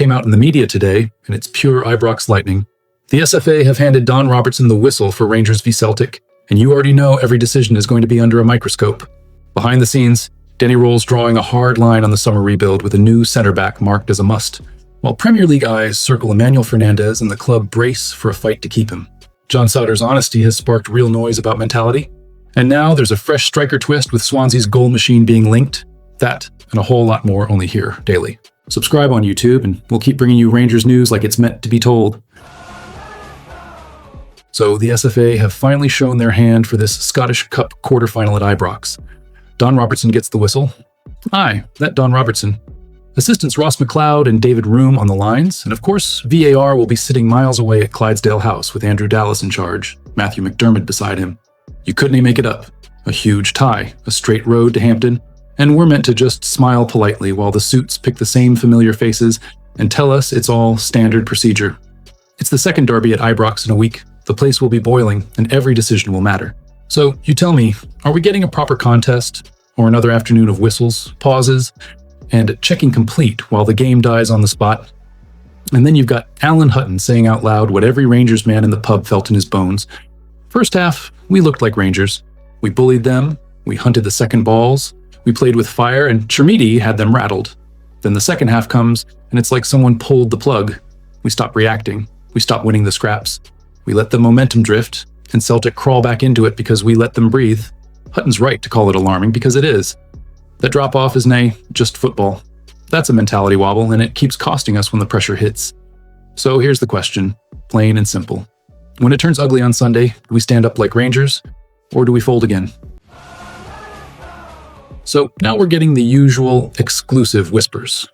came out in the media today, and it's pure Ibrox lightning. The SFA have handed Don Robertson the whistle for Rangers v Celtic, and you already know every decision is going to be under a microscope. Behind the scenes, Denny Roll's drawing a hard line on the summer rebuild with a new centre-back marked as a must, while Premier League eyes circle Emmanuel Fernandez and the club brace for a fight to keep him. John Souttar's honesty has sparked real noise about mentality, and now there's a fresh striker twist with Swansea's goal machine being linked. That and a whole lot more only here daily. Subscribe on YouTube and we'll keep bringing you Rangers news like it's meant to be told. So the SFA have finally shown their hand for this Scottish Cup quarter-final at Ibrox. Don Robertson gets the whistle. Aye, that Don Robertson. Assistants Ross McLeod and David Room on the lines, and of course, VAR will be sitting miles away at Clydesdale House with Andrew Dallas in charge, Matthew McDermott beside him. You couldn't make it up. A huge tie, a straight road to Hampden, and we're meant to just smile politely while the suits pick the same familiar faces and tell us it's all standard procedure. It's the second derby at Ibrox in a week. The place will be boiling, and every decision will matter. So, you tell me, are we getting a proper contest, or another afternoon of whistles, pauses, and checking complete while the game dies on the spot? And then you've got Alan Hutton saying out loud what every Rangers man in the pub felt in his bones. First half, we looked like Rangers. We bullied them, we hunted the second balls, we played with fire, and Chermiti had them rattled. Then the second half comes, and it's like someone pulled the plug. We stop reacting, we stop winning the scraps. We let the momentum drift, and Celtic crawl back into it because we let them breathe. Hutton's right to call it alarming, because it is. That drop-off is just football. That's a mentality wobble, and it keeps costing us when the pressure hits. So here's the question, plain and simple. When it turns ugly on Sunday, do we stand up like Rangers, or do we fold again? So now we're getting the usual exclusive whispers.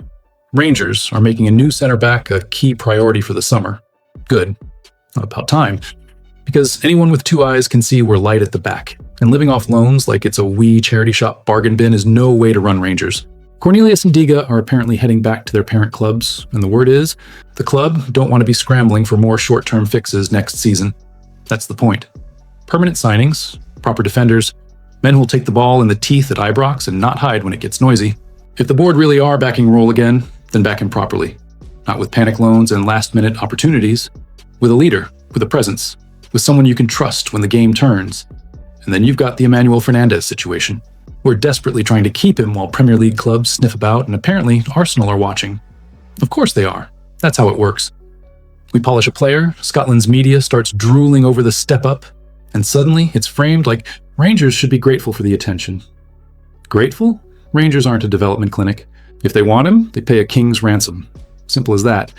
Rangers are making a new centre-back a key priority for the summer. Good. About time. Because anyone with two eyes can see we're light at the back, and living off loans like it's a wee charity shop bargain bin is no way to run Rangers. Cornelius and Diga are apparently heading back to their parent clubs, and the word is, the club don't want to be scrambling for more short-term fixes next season. That's the point. Permanent signings, proper defenders, men who will take the ball in the teeth at Ibrox and not hide when it gets noisy. If the board really are backing Roll again, then back him properly. Not with panic loans and last-minute opportunities. With a leader, with a presence, with someone you can trust when the game turns. And then you've got the Emmanuel Fernandez situation. We're desperately trying to keep him while Premier League clubs sniff about, and apparently Arsenal are watching. Of course they are. That's how it works. We polish a player, Scotland's media starts drooling over the step up, and suddenly it's framed like Rangers should be grateful for the attention. Grateful? Rangers aren't a development clinic. If they want him, they pay a king's ransom. Simple as that.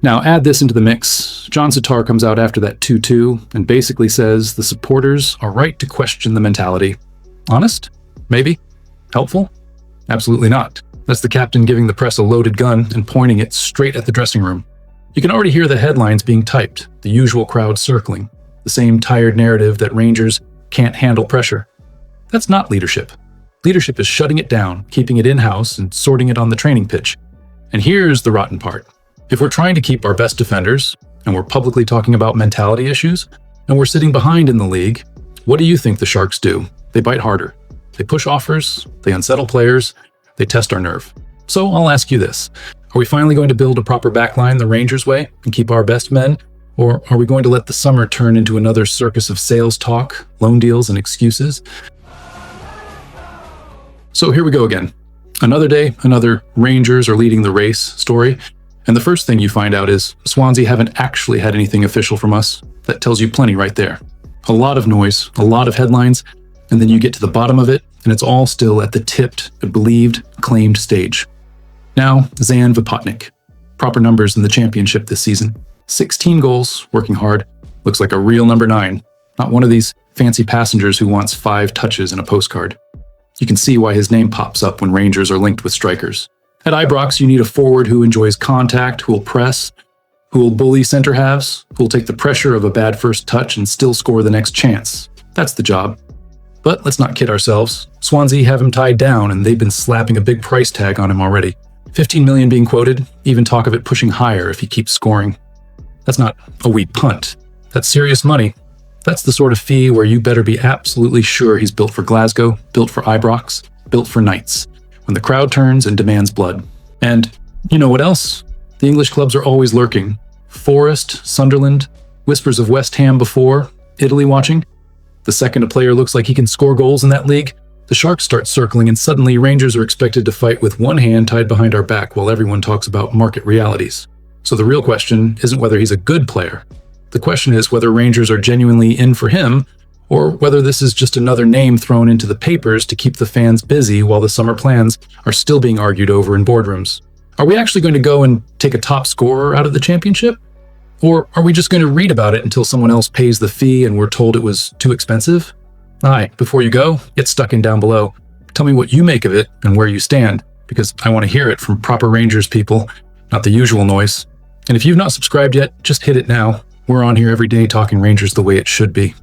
Now add this into the mix. John Souttar comes out after that 2-2 and basically says the supporters are right to question the mentality. Honest? Maybe? Helpful? Absolutely not. That's the captain giving the press a loaded gun and pointing it straight at the dressing room. You can already hear the headlines being typed, the usual crowd circling, the same tired narrative that Rangers can't handle pressure. That's not leadership. Leadership is shutting it down, keeping it in-house, and sorting it on the training pitch. And here's the rotten part. If we're trying to keep our best defenders, and we're publicly talking about mentality issues, and we're sitting behind in the league, what do you think the Sharks do? They bite harder. They push offers, they unsettle players, they test our nerve. So I'll ask you this. Are we finally going to build a proper backline the Rangers way and keep our best men? Or are we going to let the summer turn into another circus of sales talk, loan deals, and excuses? So here we go again. Another day, another Rangers are leading the race story. And the first thing you find out is Swansea haven't actually had anything official from us. That tells you plenty right there. A lot of noise, a lot of headlines, and then you get to the bottom of it, and it's all still at the tipped, but believed, claimed stage. Now, Zan Vipotnik. Proper numbers in the championship this season. 16 goals, working hard. Looks like a real number 9. Not one of these fancy passengers who wants 5 touches in a postcard. You can see why his name pops up when Rangers are linked with strikers. At Ibrox, you need a forward who enjoys contact, who will press, who will bully center halves, who will take the pressure of a bad first touch and still score the next chance. That's the job. But let's not kid ourselves. Swansea have him tied down, and they've been slapping a big price tag on him already. 15 million being quoted, even talk of it pushing higher if he keeps scoring. That's not a wee punt. That's serious money. That's the sort of fee where you better be absolutely sure he's built for Glasgow, built for Ibrox, built for Knights, when the crowd turns and demands blood. And you know what else? The English clubs are always lurking. Forest, Sunderland, whispers of West Ham before, Italy watching. The second a player looks like he can score goals in that league, the Sharks start circling, and suddenly Rangers are expected to fight with one hand tied behind our back while everyone talks about market realities. So the real question isn't whether he's a good player. The question is whether Rangers are genuinely in for him, or whether this is just another name thrown into the papers to keep the fans busy while the summer plans are still being argued over in boardrooms. Are we actually going to go and take a top scorer out of the championship? Or are we just going to read about it until someone else pays the fee and we're told it was too expensive? Aye, before you go, get stuck in down below. Tell me what you make of it and where you stand, because I want to hear it from proper Rangers people, not the usual noise. And if you've not subscribed yet, just hit it now. We're on here every day talking Rangers the way it should be.